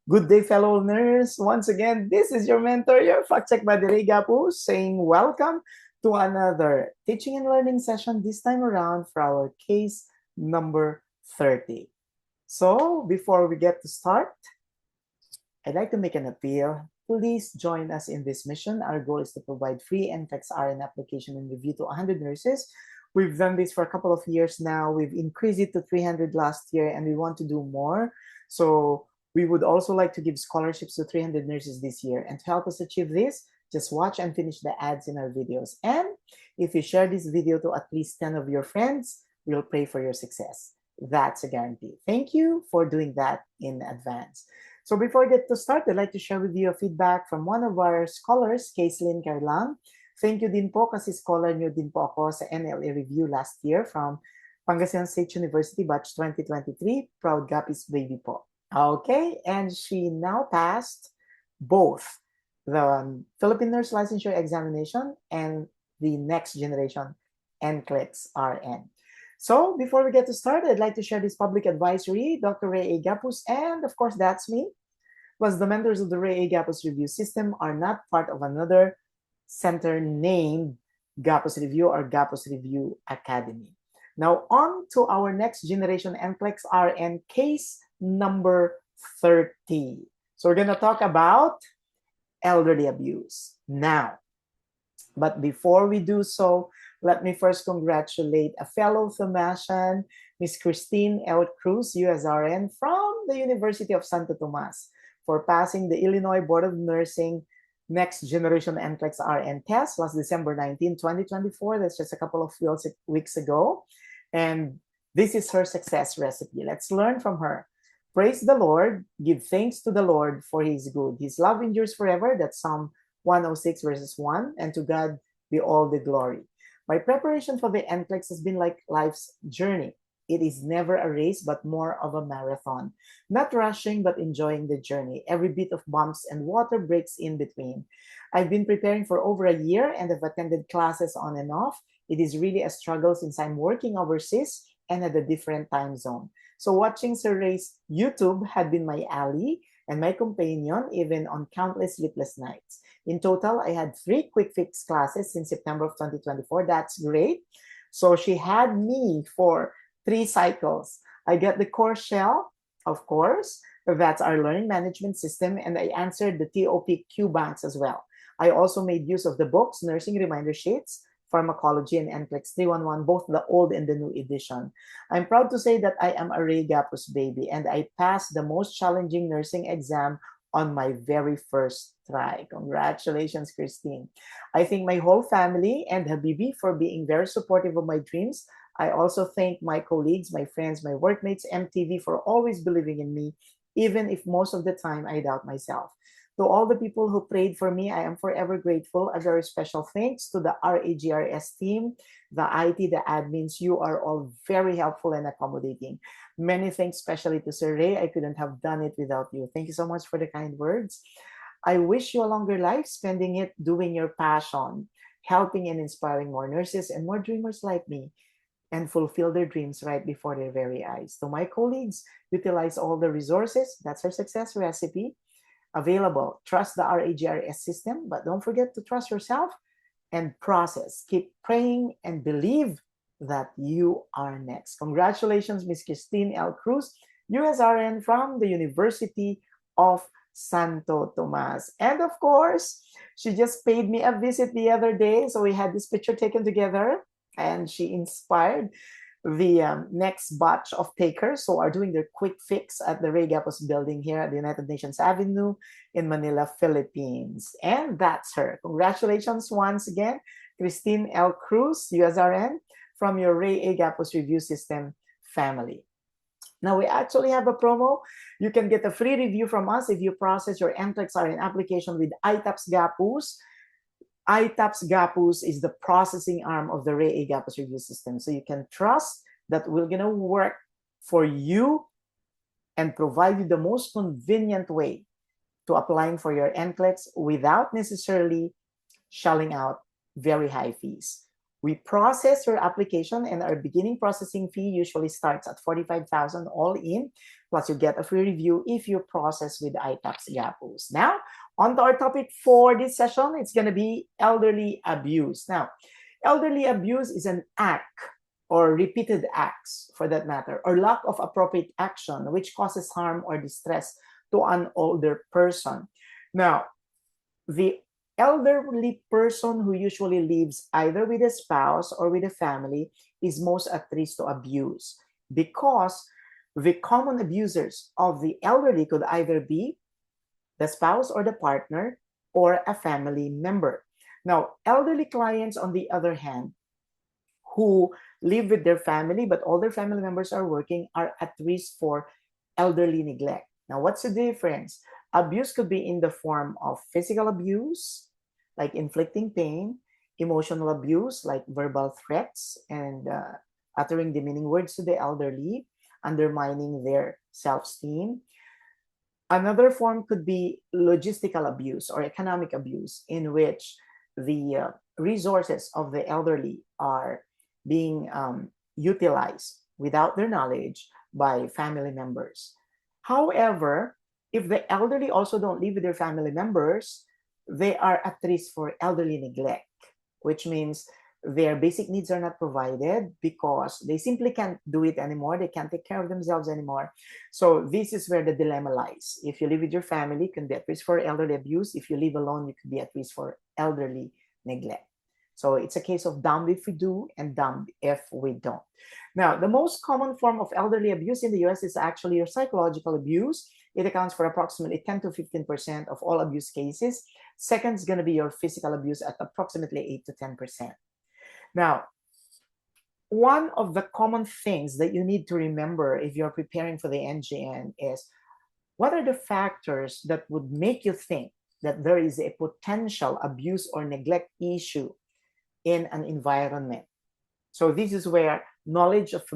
Good day, fellow nurse. Once again, this is your mentor, your fact check buddy Ray Gapuz, saying welcome to another teaching and learning session, this time around for our case number 30. So, before we get to start, I'd like to make an appeal. Please join us in this mission. Our goal is to provide free NCLEX RN application and review to 100 nurses. We've done this for a couple of years now. We've increased it to 300 last year, and we want to do more. So we would also like to give scholarships to 300 nurses this year. And to help us achieve this, just watch and finish the ads in our videos. And if you share this video to at least 10 of your friends, we'll pray for your success. That's a guarantee. Thank you for doing that in advance. So before I get to start, I'd like to share with you a feedback from one of our scholars, Kaislyn Carlang. Thank you din po kasi scholar nyo din po ako sa NLA review last year from Pangasinan State University, batch 2023. Proud Gapuz baby po. Okay, and she now passed both the Philippine Nurse Licensure Examination and the next generation NCLEX RN. So before we get to start, I'd like to share this public advisory. Dr. Ray Gapuz, and of course that's me, plus the members of the Ray Gapuz review system are not part of another center named Gapuz Review or Gapuz Review Academy. Now on to our next generation NCLEX RN case number 30. So we're going to talk about elderly abuse now. But before we do so, let me first congratulate a fellow Thomasian, Miss Christine L. Cruz, USRN, from the University of Santo Tomas, for passing the Illinois Board of Nursing Next Generation NCLEX RN test last December 19, 2024. That's just a couple of weeks ago. And this is her success recipe. Let's learn from her. Praise the Lord, give thanks to the Lord, for he is good. His love endures forever. That's Psalm 106 verses 1. And to God be all the glory. My preparation for the NCLEX has been like life's journey. It is never a race, but more of a marathon. Not rushing, but enjoying the journey. Every bit of bumps and water breaks in between. I've been preparing for over a year and have attended classes on and off. It is really a struggle since I'm working overseas and at a different time zone. So watching Sir Ray's YouTube had been my ally and my companion even on countless sleepless nights. In total, I had 3 quick fix classes since September of 2024. That's great. So she had me for 3 cycles. I got the core shell, of course. That's our learning management system. And I answered the TOP Q banks as well. I also made use of the books, nursing reminder sheets, pharmacology, and NCLEX 311, both the old and the new edition. I'm proud to say that I am a Ray Gapuz baby, and I passed the most challenging nursing exam on my very first try. Congratulations, Christine. I thank my whole family and Habibi for being very supportive of my dreams. I also thank my colleagues, my friends, my workmates, MTV for always believing in me, even if most of the time I doubt myself. To all the people who prayed for me, I am forever grateful. A very special thanks to the RAGRS team, the IT, the admins. You are all very helpful and accommodating. Many thanks, especially to Sir Ray. I couldn't have done it without you. Thank you so much for the kind words. I wish you a longer life, spending it doing your passion, helping and inspiring more nurses and more dreamers like me, and fulfill their dreams right before their very eyes. To my colleagues, utilize all the resources. That's our success recipe available. Trust the RAGRS system, but don't forget to trust yourself and process. Keep praying and believe that you are next. Congratulations, Miss Christine L. Cruz, USRN from the University of Santo Tomas. And of course, she just paid me a visit the other day, so we had this picture taken together, and she inspired the next batch of takers who are doing their quick fix at the Ray Gapuz building here at the United Nations Avenue in Manila, Philippines. And that's her. Congratulations once again, Christine L. Cruz, USRN, from your Ray A. Gapuz review system family. Now, we actually have a promo. You can get a free review from us if you process your NCLEX RN application with ITAPS Gapuz. ITAPS Gapuz is the processing arm of the Ray A. Gapuz review system. So you can trust that we're going to work for you and provide you the most convenient way to applying for your NCLEX without necessarily shelling out very high fees. We process your application, and our beginning processing fee usually starts at 45,000 all in, plus you get a free review if you process with iTax Gapuz. Now, on to our topic for this session, it's going to be elderly abuse. Now, elderly abuse is an act or repeated acts, for that matter, or lack of appropriate action which causes harm or distress to an older person. Now, the elderly person who usually lives either with a spouse or with a family is most at risk to abuse, because the common abusers of the elderly could either be the spouse or the partner or a family member. Now, elderly clients, on the other hand, who live with their family but all their family members are working, are at risk for elderly neglect. Now, what's the difference? Abuse could be in the form of physical abuse, like inflicting pain, emotional abuse, like verbal threats and uttering demeaning words to the elderly, undermining their self-esteem. Another form could be logistical abuse or economic abuse, in which the resources of the elderly are being utilized without their knowledge by family members. However, if the elderly also don't live with their family members, they are at risk for elderly neglect, which means their basic needs are not provided because they simply can't do it anymore. They can't take care of themselves anymore. So this is where the dilemma lies. If you live with your family, you can be at risk for elderly abuse. If you live alone, you could be at risk for elderly neglect. So it's a case of damned if we do and damned if we don't. Now, the most common form of elderly abuse in the US is actually your psychological abuse. It accounts for approximately 10 to 15% of all abuse cases. Second is going to be your physical abuse at approximately 8 to 10%. Now, one of the common things that you need to remember if you're preparing for the NGN is, what are the factors that would make you think that there is a potential abuse or neglect issue in an environment? So this is where knowledge of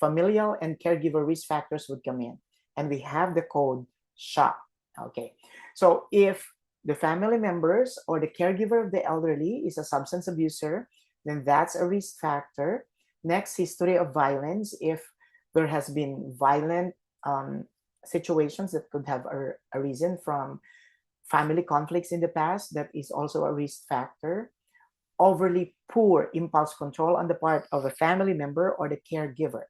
familial and caregiver risk factors would come in. And we have the code SHOCK. Okay, so if the family members or the caregiver of the elderly is a substance abuser, then that's a risk factor. Next, history of violence. If there has been violent situations that could have arisen from family conflicts in the past, that is also a risk factor. Overly poor impulse control on the part of a family member or the caregiver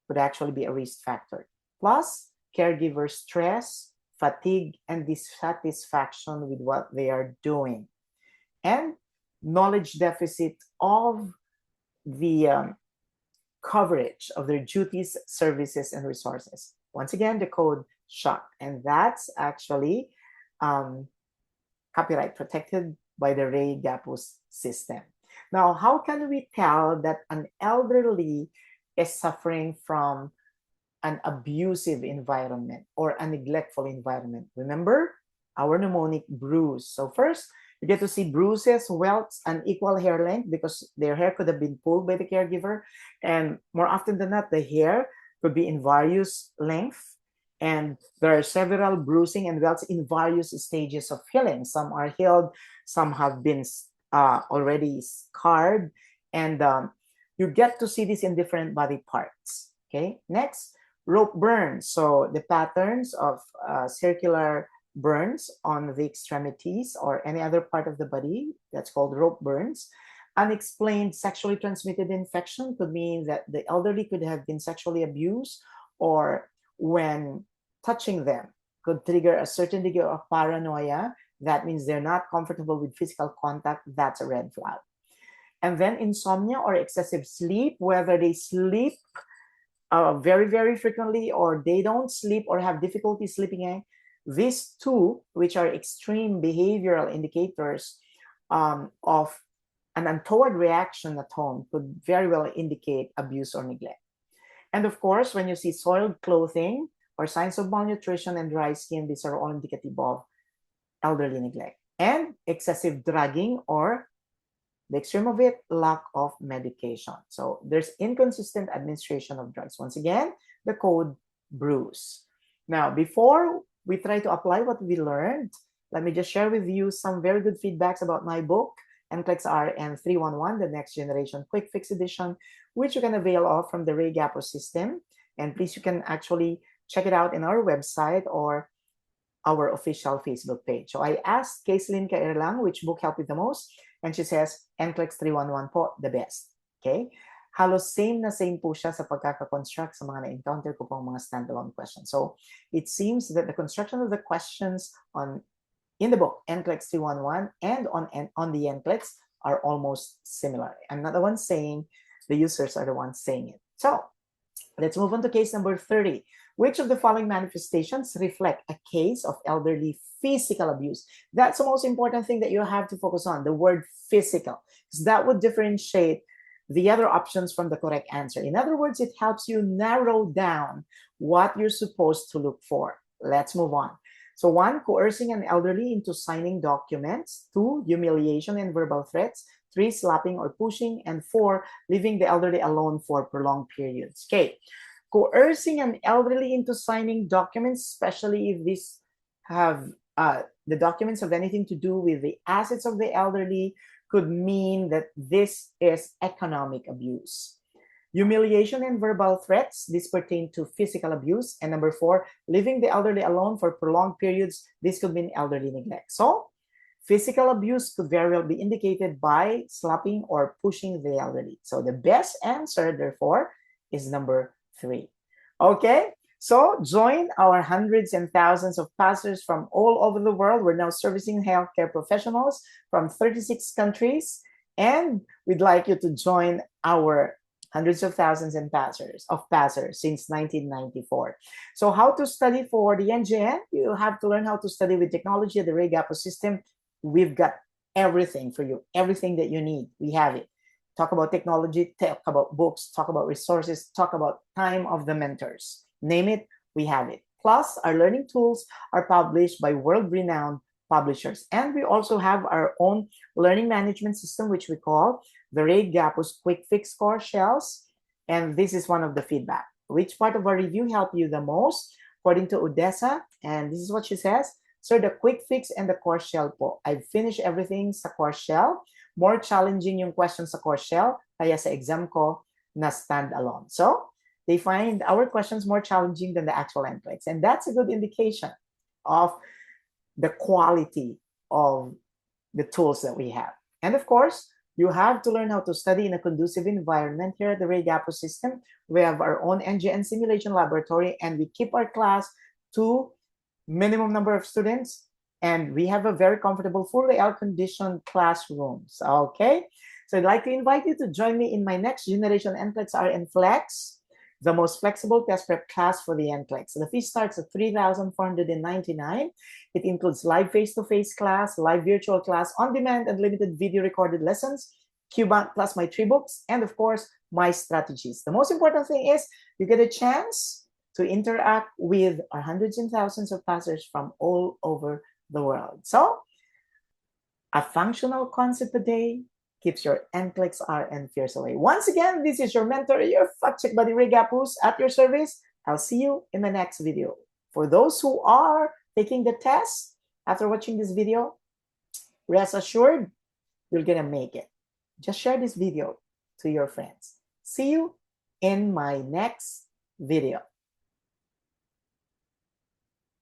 would actually be a risk factor. Plus, caregiver stress, fatigue, and dissatisfaction with what they are doing. And knowledge deficit of the coverage of their duties, services, and resources. Once again, the code SHOCK, and that's actually copyright protected by the Ray Gapuz system. Now, how can we tell that an elderly is suffering from an abusive environment or a neglectful environment? Remember our mnemonic bruise. So first, you get to see bruises, welts, unequal hair length because their hair could have been pulled by the caregiver. And more often than not, the hair could be in various length. And there are several bruising and welts in various stages of healing. Some are healed, some have been already scarred. And you get to see this in different body parts. Okay, next, rope burns. So the patterns of circular burns on the extremities or any other part of the body, that's called rope burns. Unexplained sexually transmitted infection could mean that the elderly could have been sexually abused, or when touching them could trigger a certain degree of paranoia. That means they're not comfortable with physical contact. That's a red flag. And then insomnia or excessive sleep, whether they sleep very, very frequently or they don't sleep or have difficulty sleeping in. These two, which are extreme behavioral indicators of an untoward reaction at home, could very well indicate abuse or neglect. And of course, when you see soiled clothing or signs of malnutrition and dry skin, these are all indicative of elderly neglect. And excessive drugging, or the extreme of it, lack of medication. So there's inconsistent administration of drugs. Once again, the code BRUCE. Now, before we try to apply what we learned, let me just share with you some very good feedbacks about my book, NCLEX RN 311, the next generation quick fix edition, which you can avail of from the Ray Gapuz system. And please, you can actually check it out in our website or our official Facebook page. So I asked Kaislyn Kairlang which book helped you the most, and she says, NCLEX 311 po, the best. Okay? Halos same na same po siya sa pagkaka-construct sa mga na-encounter ko pong mga standalone questions. So it seems that the construction of the questions in the book, NCLEX 311, and on the NCLEX are almost similar. I'm not the one saying, the users are the ones saying it. So let's move on to case number 30. Which of the following manifestations reflect a case of elderly physical abuse? That's the most important thing that you have to focus on, the word physical, because that would differentiate the other options from the correct answer. In other words, it helps you narrow down what you're supposed to look for. Let's move on. So 1, coercing an elderly into signing documents. 2, humiliation and verbal threats. 3, slapping or pushing. And 4, leaving the elderly alone for prolonged periods. Okay. Coercing an elderly into signing documents, especially if these have the documents have anything to do with the assets of the elderly, could mean that this is economic abuse. Humiliation and verbal threats, this pertain to physical abuse. And number 4, leaving the elderly alone for prolonged periods, this could mean elderly neglect. So physical abuse could very well be indicated by slapping or pushing the elderly. So the best answer, therefore, is number 3. Okay, so join our hundreds and thousands of pastors from all over the world. We're now servicing healthcare professionals from 36 countries, and we'd like you to join our hundreds of thousands of pastors since 1994. So how to study for the NGN? You have to learn how to study with technology at the Ray Gapuz system. We've got everything for you, everything that you need. We have it. Talk about technology, talk about books, talk about resources, talk about time of the mentors. Name it, we have it. Plus, our learning tools are published by world-renowned publishers. And we also have our own learning management system, which we call the Ray Gapuz Quick Fix Course Shells. And this is one of the feedback. Which part of our review helped you the most? According to Odessa, and this is what she says, Sir, the quick fix and the course shell po. I've finished everything sa course shell. More challenging yung questions sa course shell, kaya sa exam ko na stand-alone. So, they find our questions more challenging than the actual NCLEX. And that's a good indication of the quality of the tools that we have. And of course, you have to learn how to study in a conducive environment. Here at the Ray Gapuz system, we have our own NGN simulation laboratory, and we keep our class to minimum number of students, and we have a very comfortable, fully air-conditioned classrooms. Okay, so I'd like to invite you to join me in my next generation NCLEX RN Flex, the most flexible test prep class for the NCLEX. The fee starts at $3,499. It includes live face-to-face class, live virtual class, on-demand and limited video recorded lessons, QBank plus my 3 books, and of course, my strategies. The most important thing is you get a chance to interact with our hundreds and thousands of pastors from all over the world. So, a functional concept a day keeps your NCLEX RN fears away. Once again, this is your mentor, your fact check buddy Ray Gapuz at your service. I'll see you in the next video. For those who are taking the test after watching this video, rest assured, you're gonna make it. Just share this video to your friends. See you in my next video.